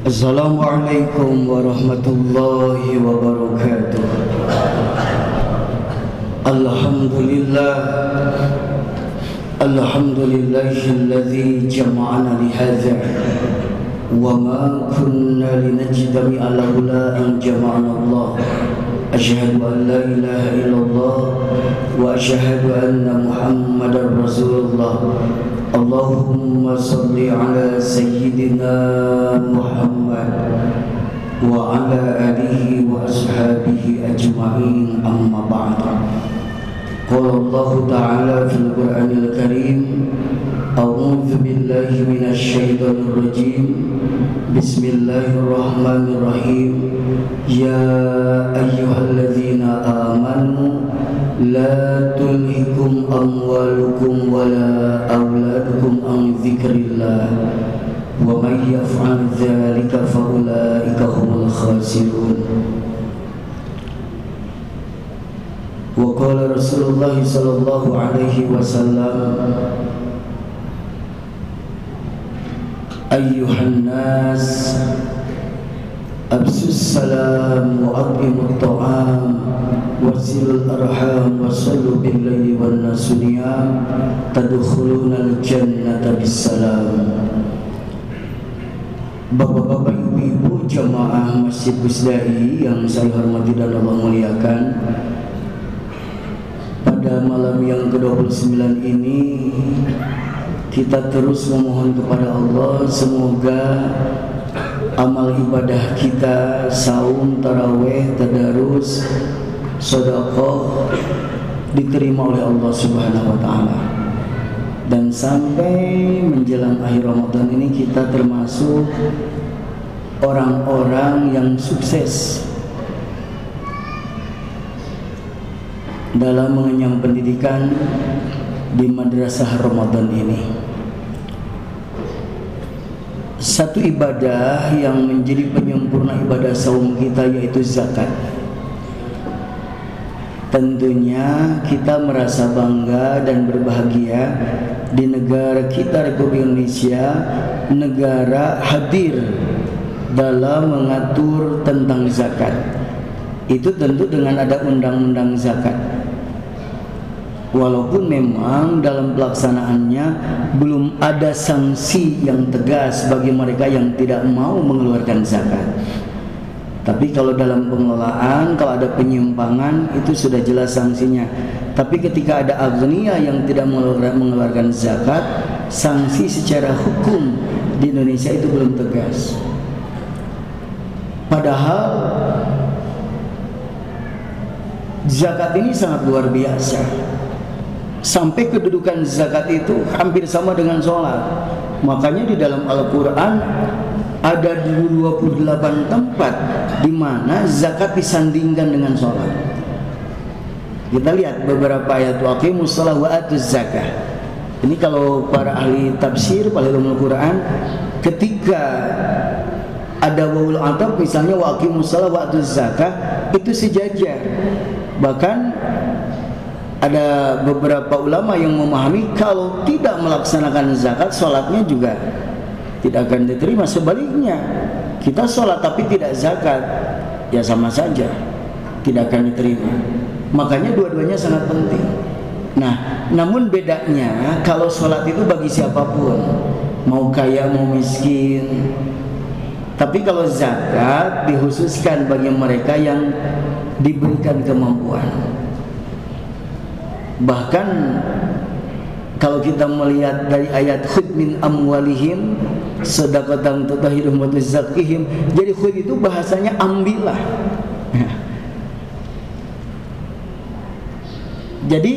Assalamualaikum warahmatullahi wabarakatuh. Alhamdulillah, alhamdulillahilladzi jama'ana lihadza wa ma kunna linajtami'a laula an jama'ana Allah. Asyhadu an la ilaha illallah wa asyhadu anna Muhammadar Rasulullah. Allahumma salli ala sayyidina Muhammad wa ala alihi wa ashabihi ajma'in, amma ba'd. Qala Allah ta'ala fil Qur'anil Karim, a'udzu billahi minasy syaithanir rajim. Bismillahirrahmanirrahim. Ya ayyuhalladzina amanu la tulhikum amwalukum wala auladukum an dzikrillah wa may yaf'al dzalika fa ulaika humul khasirun. Wa qala Rasulullah sallallahu alaihi wasallam, ayyuhan nas absus salam wa at'imut ta'am wasilul arham wasallu bil laili wan nasu niyam tadkhulunal jannata bissalam. Bapak-bapak, ibu-ibu jamaah Masjid Busdai yang saya hormati dan Allah muliakan, pada malam yang ke-29 ini kita terus memohon kepada Allah semoga amal ibadah kita, saum, tarawih, tadarus, sedekah diterima oleh Allah Subhanahu wa taala. Dan sampai menjelang akhir Ramadan ini kita termasuk orang-orang yang sukses dalam mengenyam pendidikan di madrasah Ramadan ini. Satu ibadah yang menjadi penyempurna ibadah saum kita yaitu zakat. Tentunya kita merasa bangga dan berbahagia di negara kita Republik Indonesia, negara hadir dalam mengatur tentang zakat. Itu tentu dengan ada undang-undang zakat. Walaupun memang dalam pelaksanaannya belum ada sanksi yang tegas bagi mereka yang tidak mau mengeluarkan zakat. Tapi kalau dalam pengelolaan, kalau ada penyimpangan, itu sudah jelas sanksinya. Tapi ketika ada agnia yang tidak mengeluarkan zakat, sanksi secara hukum di Indonesia itu belum tegas. Padahal zakat ini sangat luar biasa. Sampai kedudukan zakat itu hampir sama dengan sholat. Makanya di dalam Al-Quran ada 28 tempat di mana zakat disandingkan dengan sholat. Kita lihat beberapa ayat, wa aqimus shalah wa atuz zakah. Ini kalau para ahli tafsir, para ulama Al-Quran, ketika ada wawul ataf misalnya wa aqimus shalah wa atuz zakah, itu sejajar. Bahkan ada beberapa ulama yang memahami kalau tidak melaksanakan zakat, sholatnya juga tidak akan diterima. Sebaliknya, kita sholat tapi tidak zakat, ya sama saja, tidak akan diterima. Makanya dua-duanya sangat penting. Nah, namun bedanya kalau sholat itu bagi siapapun, mau kaya mau miskin. Tapi kalau zakat dikhususkan bagi mereka yang diberikan kemampuan. Bahkan kalau kita melihat dari ayat khudh min amwalihim shadaqatan tutahhiruhum wa tuzakkihim, jadi khudh itu bahasanya ambillah. Jadi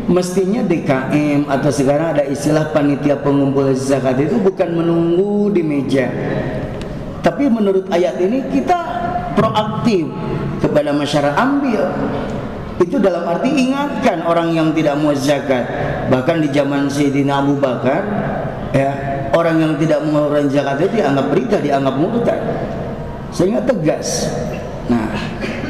mestinya DKM atau sekarang ada istilah panitia pengumpul zakat itu bukan menunggu di meja. Tapi menurut ayat ini kita proaktif kepada masyarakat, ambil. Itu dalam arti ingatkan orang yang tidak mau zakat. Bahkan di zaman Sayyidina Abu Bakar, ya, orang yang tidak mengeluarkan zakat itu dianggap berita, dianggap murtad. Sehingga tegas. Nah,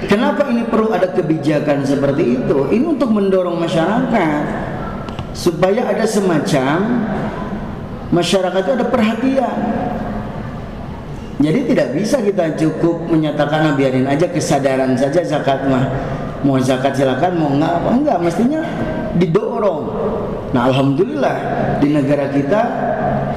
kenapa ini perlu ada kebijakan seperti itu? Ini untuk mendorong masyarakat supaya ada semacam masyarakat itu ada perhatian. Jadi tidak bisa kita cukup menyatakan biarin aja kesadaran saja zakat mah. Mau zakat silakan, mau enggak, mestinya didorong. Nah, alhamdulillah di negara kita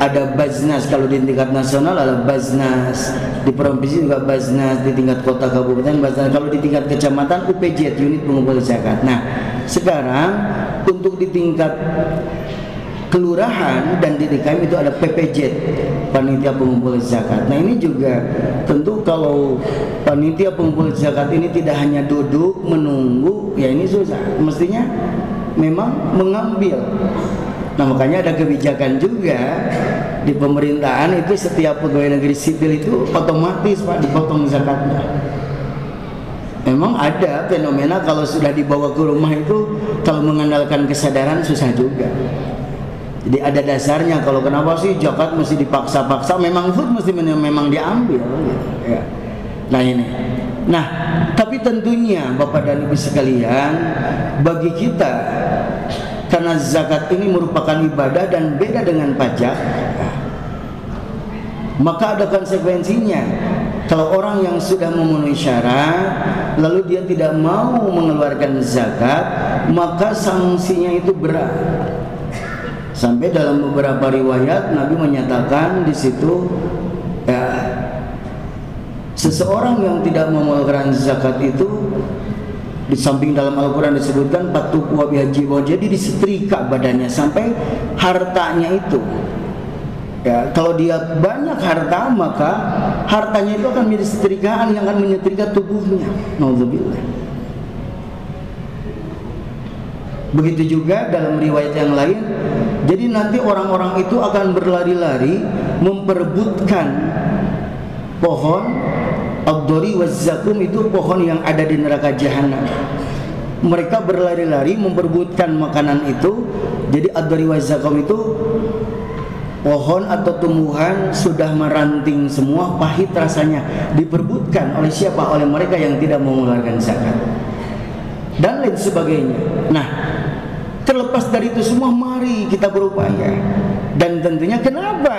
ada Baznas, kalau di tingkat nasional ada Baznas, di provinsi juga Baznas, di tingkat kota kabupaten Baznas, kalau di tingkat kecamatan UPZ, unit pengumpul zakat. Nah, sekarang untuk di tingkat kelurahan dan di DKM itu ada PPZ, panitia pengumpul zakat. Nah, ini juga tentu kalau panitia pengumpul zakat ini tidak hanya duduk menunggu, ya ini susah. Mestinya memang mengambil. Nah, makanya ada kebijakan juga di pemerintahan itu setiap pegawai negeri sipil itu otomatis Pak dipotong zakatnya. Memang ada fenomena kalau sudah dibawa ke rumah itu kalau mengandalkan kesadaran susah juga. Jadi ada dasarnya, kalau kenapa sih zakat mesti dipaksa-paksa, memang food mesti memang diambil ya. Nah ini. Nah, tapi tentunya Bapak dan Ibu sekalian, bagi kita karena zakat ini merupakan ibadah dan beda dengan pajak, maka ada konsekuensinya. Kalau orang yang sudah memenuhi syarat lalu dia tidak mau mengeluarkan zakat, maka sanksinya itu berat. Sampai dalam beberapa riwayat Nabi menyatakan di situ ya, seseorang yang tidak mengeluarkan zakat itu, di samping dalam Al-Quran disebutkan patuh wabihaji, jadi disetrika badannya sampai hartanya itu. Ya, kalau dia banyak harta maka hartanya itu akan menjadi setrikaan yang akan menyetrika tubuhnya. Nauzubillah. Begitu juga dalam riwayat yang lain, jadi nanti orang-orang itu akan berlari-lari memperebutkan pohon ad-dori waz-zakum, itu pohon yang ada di neraka jahanam. Mereka berlari-lari memperebutkan makanan itu. Jadi ad-dori waz-zakum itu pohon atau tumbuhan sudah meranting semua, pahit rasanya, diperebutkan oleh siapa? Oleh mereka yang tidak mau mengeluarkan zakat dan lain sebagainya. Nah, terlepas dari itu semua, mari kita berupaya. Dan tentunya kenapa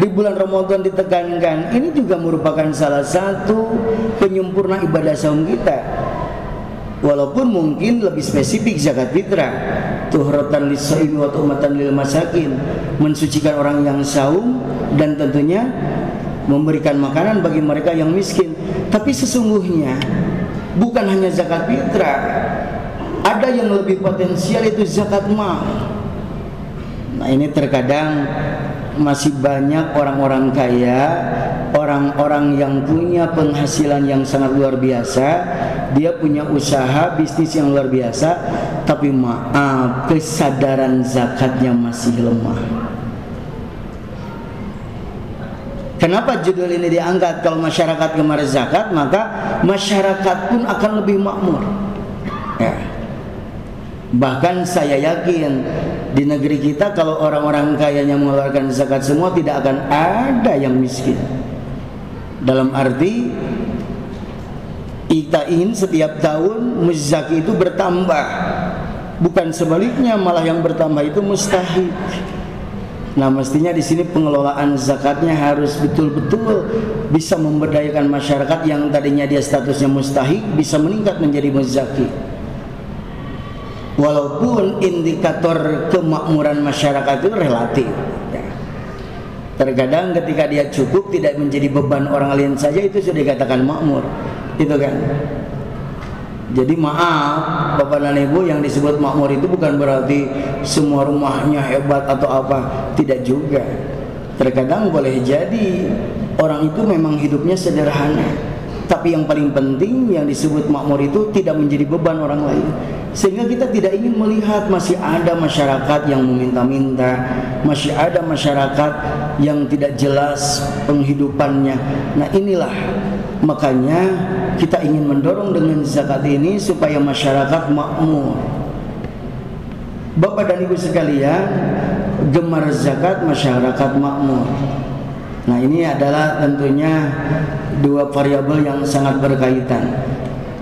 di bulan Ramadan ditekankan? Ini juga merupakan salah satu penyempurna ibadah saum kita. Walaupun mungkin lebih spesifik zakat fitrah, tuhratan lis-shaimi wa tu'matan lil masakin, mensucikan orang yang saum dan tentunya memberikan makanan bagi mereka yang miskin. Tapi sesungguhnya bukan hanya zakat fitrah, ada yang lebih potensial, itu zakat mal. Nah, ini terkadang masih banyak orang-orang kaya, orang-orang yang punya penghasilan yang sangat luar biasa, dia punya usaha bisnis yang luar biasa, tapi maaf, kesadaran zakatnya masih lemah. Kenapa judul ini diangkat? Kalau masyarakat gemar zakat, maka masyarakat pun akan lebih makmur ya. Bahkan saya yakin di negeri kita kalau orang-orang kayanya mengeluarkan zakat semua, tidak akan ada yang miskin. Dalam arti kita ingin setiap tahun muzaki itu bertambah, bukan sebaliknya, malah yang bertambah itu mustahik. Nah, mestinya di sini pengelolaan zakatnya harus betul-betul bisa memberdayakan masyarakat yang tadinya dia statusnya mustahik bisa meningkat menjadi muzaki. Walaupun indikator kemakmuran masyarakat itu relatif ya. Terkadang ketika dia cukup, tidak menjadi beban orang lain saja, itu sudah dikatakan makmur, itu kan. Jadi maaf Bapak dan Ibu, yang disebut makmur itu bukan berarti semua rumahnya hebat atau apa, tidak juga. Terkadang boleh jadi orang itu memang hidupnya sederhana, tapi yang paling penting yang disebut makmur itu tidak menjadi beban orang lain. Sehingga kita tidak ingin melihat masih ada masyarakat yang meminta-minta, masih ada masyarakat yang tidak jelas penghidupannya. Nah, inilah makanya kita ingin mendorong dengan zakat ini supaya masyarakat makmur. Bapak dan Ibu sekalian, gemar zakat, masyarakat makmur. Nah, ini adalah tentunya dua variabel yang sangat berkaitan.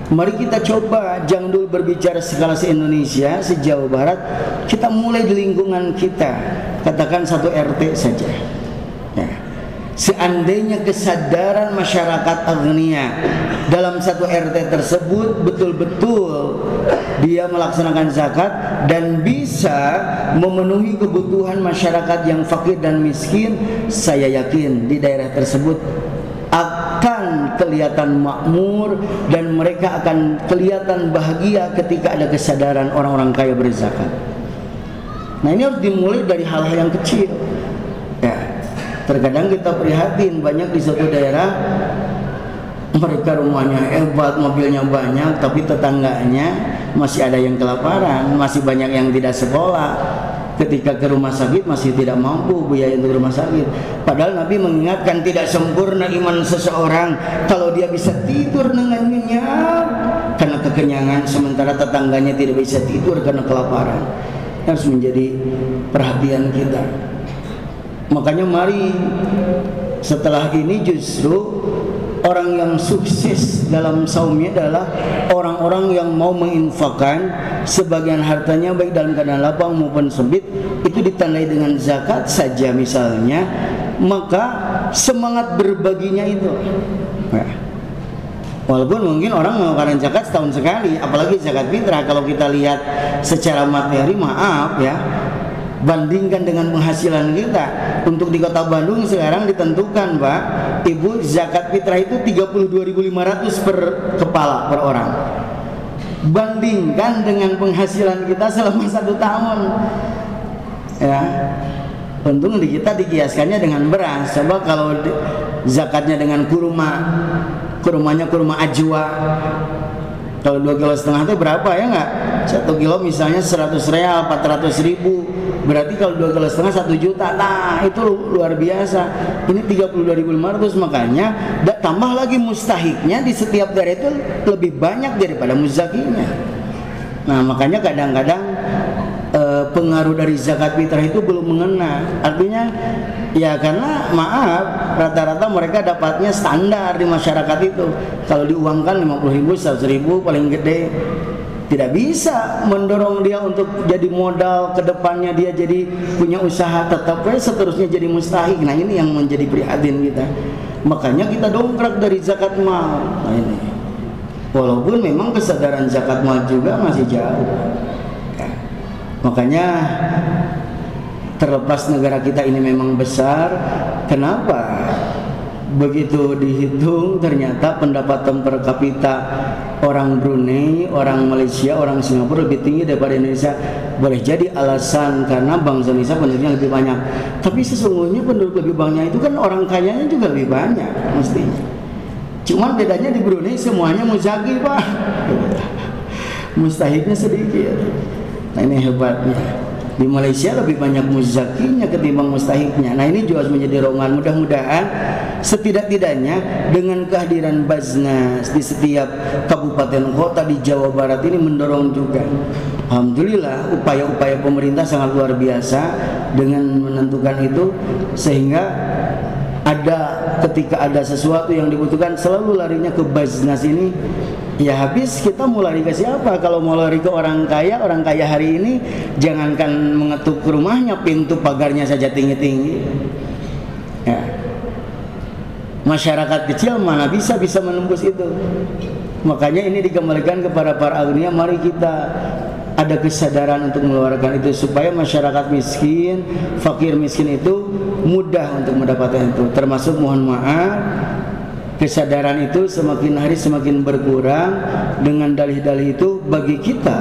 Mari kita coba, jangan dulu berbicara skala se-Indonesia, se-Jawa Barat. Kita mulai di lingkungan kita, katakan satu RT saja ya. Seandainya kesadaran masyarakat agnia dalam satu RT tersebut betul-betul dia melaksanakan zakat dan bisa memenuhi kebutuhan masyarakat yang fakir dan miskin, saya yakin di daerah tersebut akan kelihatan makmur dan mereka akan kelihatan bahagia ketika ada kesadaran orang-orang kaya berzakat. Nah, ini harus dimulai dari hal-hal yang kecil. Ya. Terkadang kita prihatin banyak di suatu daerah mereka rumahnya hebat, mobilnya banyak, tapi tetangganya masih ada yang kelaparan, masih banyak yang tidak sekolah. Ketika ke rumah sakit masih tidak mampu biaya untuk rumah sakit. Padahal Nabi mengingatkan tidak sempurna iman seseorang kalau dia bisa tidur dengan nyenyak karena kekenyangan, sementara tetangganya tidak bisa tidur karena kelaparan. Harus menjadi perhatian kita. Makanya mari setelah ini justru orang yang sukses dalam saumnya adalah orang-orang yang mau menginfakkan sebagian hartanya baik dalam keadaan lapang maupun sempit, itu ditandai dengan zakat saja misalnya, maka semangat berbaginya itu. Nah, walaupun mungkin orang mengeluarkan zakat setahun sekali, apalagi zakat fitrah, kalau kita lihat secara materi, maaf ya, bandingkan dengan penghasilan kita. Untuk di kota Bandung sekarang ditentukan Pak, Ibu, zakat fitrah itu 32.500 per kepala per orang. Bandingkan dengan penghasilan kita selama 1 tahun. Ya. Untung di kita dikiaskannya dengan beras. Coba kalau zakatnya dengan kurmanya kurma ajwa. Kalau 2,5 kilo itu berapa ya nggak? 1 kilo misalnya 100 real, 400.000. Berarti kalau 2,5 kilo 1 juta. Nah, itu luar biasa. Ini 32.500, makanya tambah lagi mustahiknya di setiap daerah itu lebih banyak daripada muzakinya. Nah, makanya kadang-kadang pengaruh dari zakat fitrah itu belum mengena. Artinya ya karena maaf, rata-rata mereka dapatnya standar di masyarakat itu. Kalau diuangkan 50.000, 100.000 paling gede. Tidak bisa mendorong dia untuk jadi modal ke depannya, dia jadi punya usaha, tetap seterusnya jadi mustahik. Nah, ini yang menjadi prihatin kita. Makanya kita dongkrak dari zakat mal. Nah, ini walaupun memang kesadaran zakat mal juga masih jauh ya. Makanya terlepas negara kita ini memang besar, kenapa begitu dihitung ternyata pendapatan per kapita orang Brunei, orang Malaysia, orang Singapura lebih tinggi daripada Indonesia. Boleh jadi alasan karena bangsa Indonesia penduduknya lebih banyak, tapi sesungguhnya penduduk lebih banyak itu kan orang kayanya juga lebih banyak mestinya. Cuman bedanya di Brunei semuanya muzaki Pak, mustahiknya sedikit. Nah, ini hebatnya. Di Malaysia lebih banyak muzakinya ketimbang mustahiknya. Nah, ini juga harus menjadi dorongan. Mudah-mudahan setidak-tidaknya dengan kehadiran Baznas di setiap kabupaten kota di Jawa Barat ini mendorong juga. Alhamdulillah upaya-upaya pemerintah sangat luar biasa dengan menentukan itu, sehingga ketika ada sesuatu yang dibutuhkan selalu larinya ke Baznas ini. Ya habis kita mau lari ke siapa? Kalau mau lari ke orang kaya hari ini jangankan mengetuk rumahnya, pintu pagarnya saja tinggi-tinggi ya. Masyarakat kecil mana bisa menembus itu. Makanya ini dikembalikan kepada para agnia, mari kita ada kesadaran untuk mengeluarkan itu supaya masyarakat miskin, fakir miskin itu mudah untuk mendapatkan itu. Termasuk mohon maaf, kesadaran itu semakin hari semakin berkurang. Dengan dalih-dalih itu bagi kita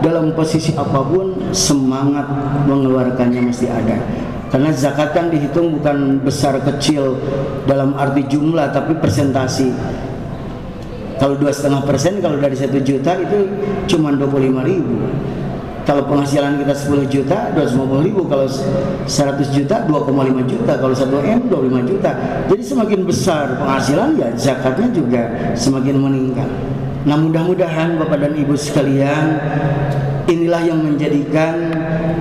dalam posisi apapun semangat mengeluarkannya mesti ada. Karena zakat kan dihitung bukan besar kecil dalam arti jumlah, tapi persentasi. Kalau 2,5%, kalau dari 1 juta itu cuma 25.000. Kalau penghasilan kita 10 juta, 250.000. Kalau 100 juta, 2,5 juta. Kalau 1 M, 25 juta. Jadi semakin besar penghasilan, ya zakatnya juga semakin meningkat. Nah, mudah-mudahan Bapak dan Ibu sekalian, inilah yang menjadikan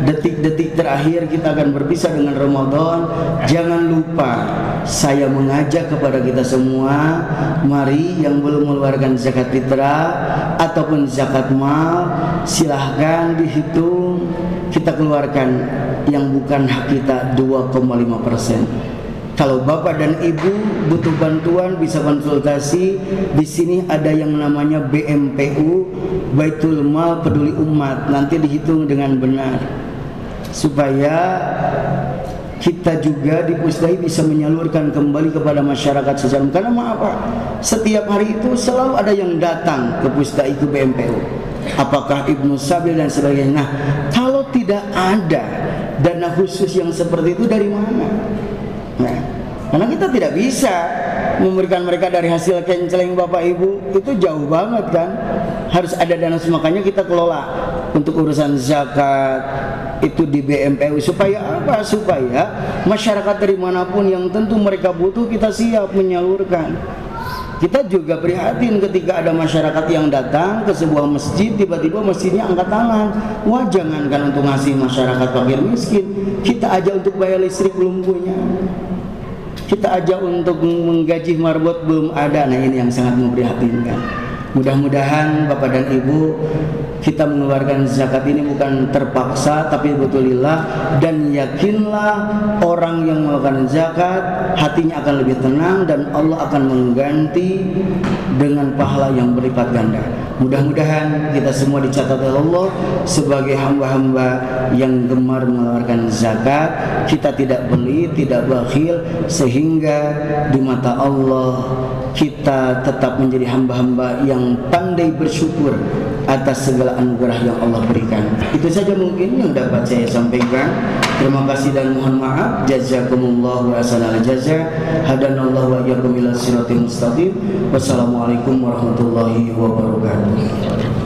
detik-detik terakhir kita akan berpisah dengan Ramadan. Jangan lupa, saya mengajak kepada kita semua, mari yang belum mengeluarkan zakat fitrah ataupun zakat mal, silahkan dihitung, kita keluarkan yang bukan hak kita 2,5%. Kalau bapak dan ibu butuh bantuan bisa konsultasi. Di sini ada yang namanya BMPU, Baitul Mal Peduli Umat. Nanti dihitung dengan benar supaya kita juga di Pusdai bisa menyalurkan kembali kepada masyarakat secara umum. Karena maaf Pak, setiap hari itu selalu ada yang datang ke Pusdai itu BMPU. Apakah Ibnu Sabil dan sebagainya. Nah, kalau tidak ada dana khusus yang seperti itu dari mana? Nah, karena kita tidak bisa memberikan mereka dari hasil kenceleng Bapak Ibu, itu jauh banget kan. Harus ada dana, makanya kita kelola untuk urusan zakat itu di BMPU. Supaya apa? Supaya masyarakat dari manapun yang tentu mereka butuh, kita siap menyalurkan. Kita juga prihatin ketika ada masyarakat yang datang ke sebuah masjid, tiba-tiba masjidnya angkat tangan. Wah, jangankan untuk ngasih masyarakat fakir miskin, kita aja untuk bayar listrik belum punya, kita aja untuk menggaji marbot belum ada. Nah, ini yang sangat memprihatinkan. Mudah-mudahan Bapak dan Ibu, kita mengeluarkan zakat ini bukan terpaksa, tapi betulillah, dan yakinlah orang yang melakukan zakat hatinya akan lebih tenang dan Allah akan mengganti dengan pahala yang berlipat ganda. Mudah-mudahan kita semua dicatat oleh Allah sebagai hamba-hamba yang gemar mengeluarkan zakat. Kita tidak pelit, tidak bakhil, sehingga di mata Allah kita tetap menjadi hamba-hamba yang pandai bersyukur atas segala anugerah yang Allah berikan. Itu saja mungkin yang dapat saya sampaikan. Terima kasih dan mohon maaf. Jazakumullah wa ahsanal jazaa. Hadanallahu wa iyyakum ila siratal mustaqim. Wassalamualaikum warahmatullahi wabarakatuh.